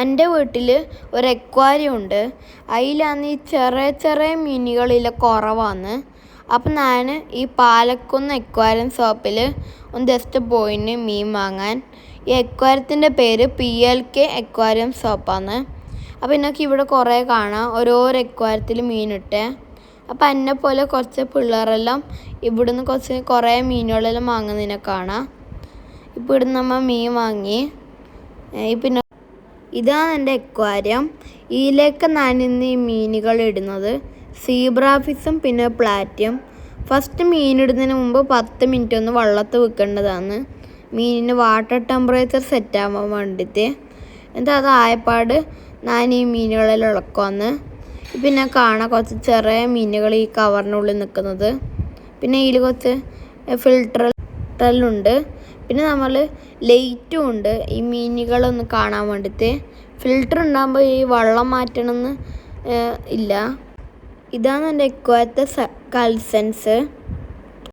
എൻ്റെ വീട്ടിൽ ഒരു അക്വാറിയം ഉണ്ട്. അതിലാന്ന് ഈ ചെറിയ ചെറിയ മീനുകളിൽ കുറവാണ്. അപ്പം ഞാൻ ഈ പാലക്കുന്ന് അക്വാറിയം ഷോപ്പിൽ ഒന്ന് ജസ്റ്റ് പോയിന് മീൻ വാങ്ങാൻ. ഈ അക്വാറിയത്തിൻ്റെ പേര് PLK അക്വാറിയം ഷോപ്പാണ്. അപ്പോൾ എനിക്ക് ഇവിടെ കുറേ കാണാം ഓരോരോ അക്വാറിയത്തിൽ മീനിട്ട്. അപ്പം എന്നെ പോലെ കുറച്ച് പിള്ളേരെല്ലാം ഇവിടുന്ന് കുറേ മീനുകളെല്ലാം വാങ്ങുന്നതിനെ കാണാം. ഇപ്പോൾ ഇവിടുന്ന് നമ്മൾ മീൻ വാങ്ങി. പിന്നെ ഇതാണ് എൻ്റെ അക്വാറിയം. ഇതിലേക്ക് ഞാൻ ഇന്ന് ഈ മീനുകൾ ഇടുന്നത് സീബ്ര ഫിഷും പിന്നെ പ്ലാറ്റിയും. ഫസ്റ്റ് മീനിടുന്നതിന് മുമ്പ് 10 മിനിറ്റ് ഒന്ന് വെള്ളത്തിൽ വെക്കേണ്ടതാണ്, മീനിന് വാട്ടർ ടെമ്പറേച്ചർ സെറ്റ് ആവാൻ വേണ്ടിയിട്ട്. എന്നിട്ട് അത് ആയപ്പാട് ഞാൻ ഈ മീനുകളെല്ലാം ഇളക്കുവന്ന്. പിന്നെ കാണാൻ കുറച്ച് ചെറിയ മീനുകൾ ഈ കവറിനുള്ളിൽ നിൽക്കുന്നത്. പിന്നെ ഇതിൽ കുറച്ച് ഫിൽറ്ററുണ്ട്. പിന്നെ നമ്മൾ ലൈറ്റും ഉണ്ട് ഈ മീനുകളൊന്ന് കാണാൻ വേണ്ടിയിട്ട്. ഫിൽറ്റർ ഉണ്ടാകുമ്പോൾ ഈ വെള്ളം മാറ്റണമെന്ന് ഇല്ല. ഇതാണ് എൻ്റെ അക്വാറിയത്തെ കൾസൻസ്.